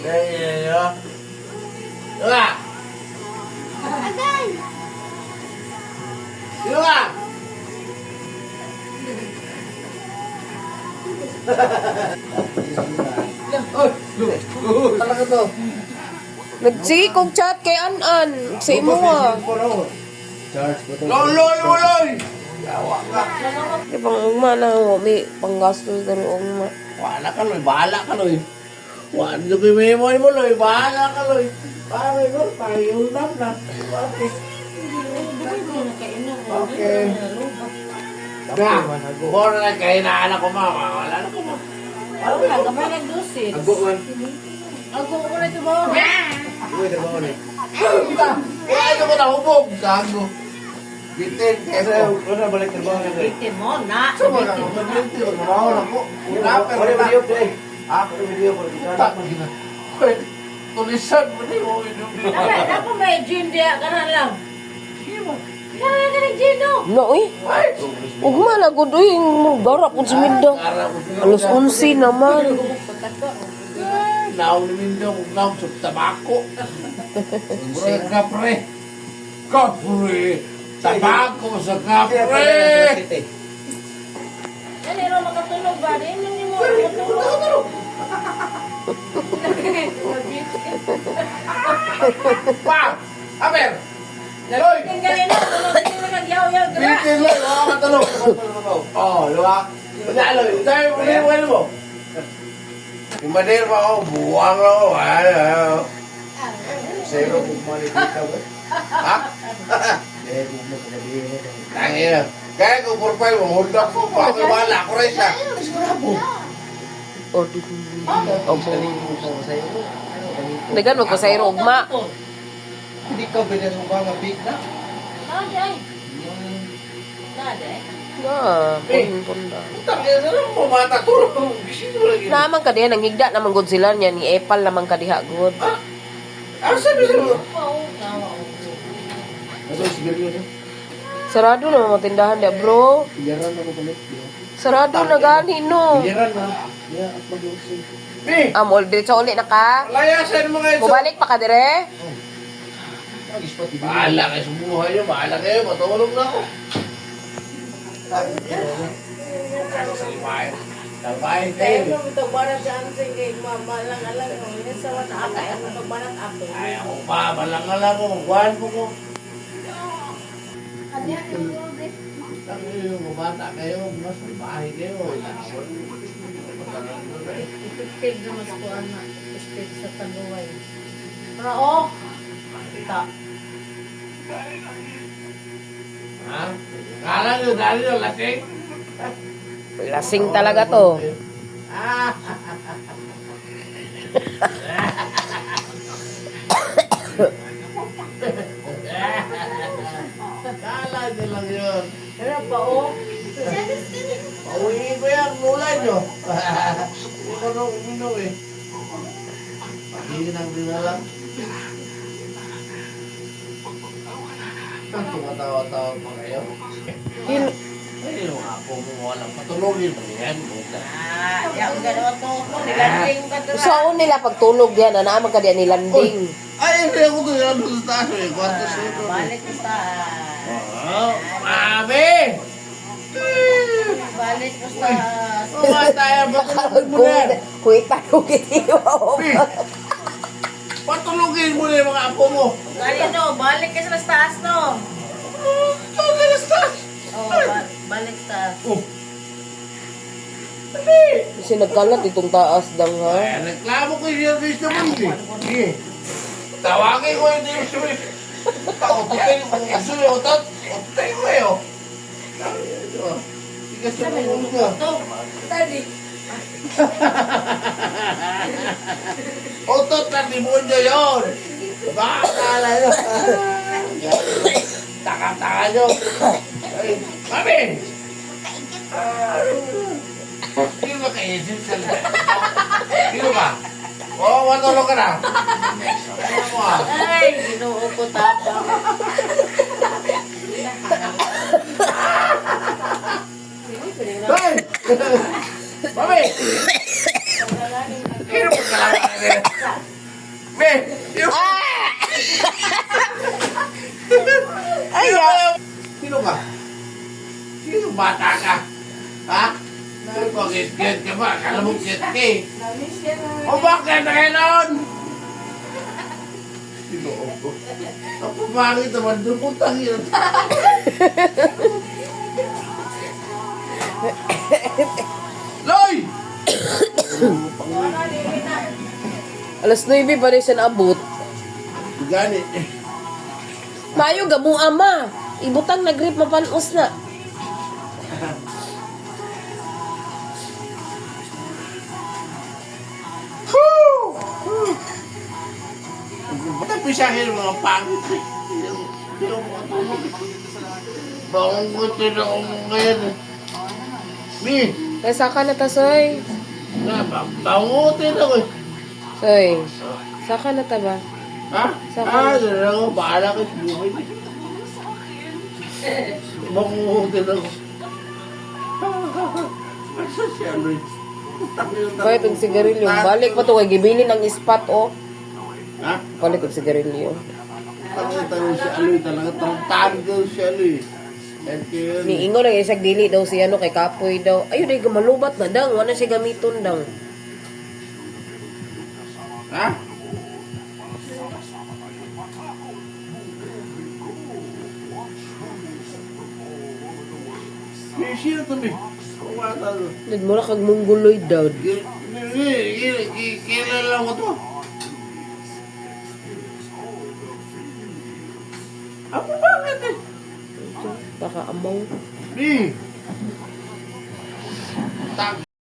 Ayo. Dua. Agay! Dua. Talaga to. Nagsige kong chat kay An-An. Sa imo ah. Loloy, loloy. Di bang ugma na mo, may panggastos na rin ugma. Wala ka loy, bahala ka loy. Wala na bimimo mo loy, bahala ka loy. Pare no, tayo na. Okay. Na, buhor na kayo na anak ko mama. Wala na ko ma. Ako na, gamay nagdusit. Agbo man. Ako ko na ito ba? Uy, trabaho ni. Wala ito ko nahubog. Gago. Bitin. Kaya ano balik trabaho na kayo. Bitin mo, na. Sa mga nagbitin ko, trabaho na ko. Pero video play. Ako video ko. Tak mo gina. Tulisan mo ni mo. Ako may gym diya, kanan lang. Kaya ka ng gym no? No, uy. Ugma na gud uy, garap po si Minda. Alas 11 naman. Naon ni Mindo kung naon sa tabako. Sa kapre. Kapre. Tabako sa kapre. Yan, ero makatulog ba? Di hindi mo makatulog. Pa! Aber! Loy! Ang galing na, tulog hindi mo nagyaw-yaw. Bitin loy! Mga katulog! Oh, luwak. Loy, tayo mo mo. Yung madir pa ako, buwang ako. Zero kung malikita mo. Ha? Tangina. Kaya kung profile mo, hold up ko. Bakit wala ko rin siya. O, di ko. Opo. Dagan mo ko sa iro ugma. Hindi ka binasuka nga big na. Nada ay. Nada ay. Na, punda. Tangina na lang mo, mata tulog. Gising mo lagi. Naman ka diha, nangigda naman gud sila niya ni Epal naman ka diha gud. Ano sabi sa mo? Oo, nawa ko. Ano sigarilyo na? Sarado na mga tindahan dia, bro. Piyaran ako palit. Sarado na gani no. Piyaran na. Yeah, at mag-usin. Amol diretso uli na ka. Layasan mo nga ito. Mubalik pa ka dire. Bahala kayo sa buhay nyo. Bahala kayo. Matulog na ako. Ano sa limayan? Sabay Kaya kayo. mo ito barat dyan sige, malang-alang. Ini sa wata aka, ano ito barat ako. Ay, ako pa. Malang-alang ko. Buwan ko ko. Ang iyo, mabata kayo. Mas may bahay kayo. Ilawon. Ipipid na mas kuhan na. Ipipid sa taluway. Rao! Ta. Ha? Kala nyo, dahil nyo, lasing? Lasing talaga to. Ah! Kala nyo lang yun. Ano pa o? Pauwiin ko yan, mulay nyo. Hindi ko nung uminom eh. Pag-iinang din na lang. Tumatawa-tawa pa kayo. Ay, yung ako mo walang patulogin mo yan. Yung gano'n to. Nilanding ka to. Saan nila pagtulog yan, naman ka diyan nilanding. Ay, hindi ako doon yan sa taas eh. Kwanto sa ito. Balik ko sa... Oh, mami! Balik ko sa... Oh, tayo, patulogin mo na yan. Kuwita ko kitiwa. Patulogin mo na yung mga apo mo. Ganito, balik ka sa taas no. Ito ka na sa taas. Oh, balik sa... Oh. Hindi. Kasi nagkalat itong taas dang ha. Ay, reklamo ko yung service naman eh. Sige. Tawagin ko yung service. Takutin ko yung isuyo. Takutin ko yun. Tigas na mo ka. Ito, tadi. Otot na timundo yun. Bakala nyo. Taka-taka nyo. Ay, mami! Sino ba kaisip sa lahat? Sino ba? Oo, matulog ka na. Ano mo ah? Ay, ginoo ko tapang. Hey! Mami! Sino ba kailangan? Be! Yung... Ay, ah. Sino ka? Sino bata ka? Ha? Pag-get ka ba? Akala mo get ka eh. O bakit na kayo noon? Sino ako? Ako bakit naman doon putang yun? Loy! Alas 9 pa rin siya naabot. Gani. Mayo, gamu ama. Ibutang nag-grip mapanos na. Ba't ang pisahin ng mga pangit eh? Hindi ako makatulog. Bawang gusto na ako ngayon eh. Mi! Nasa ka na ta, Soy. Bawang gusto na ako eh. Soy, saka na ta ba? Ha? Saka. Doon na ako. Bahala ka sa buhay. Bawang gusto na ako. Asa siya, Loy? Kaya itong sigarilyo. Balik pa to kay gibilin ang ispat, oh. Ha? Balik itong sigarilyo. Tanong si Aloy talaga. Tarantado daw si Aloy. At yun. Niingo lang isang dili daw si ano kay Kapoy daw. Ayun, ay malubat na daw. Wala siya gamiton daw. Ha? Sino to, Mi? Kumata to. Nagmula kag mongoloid daw. Kilala ko to. Ako bakit eh? Baka amaw. Mi! Tak.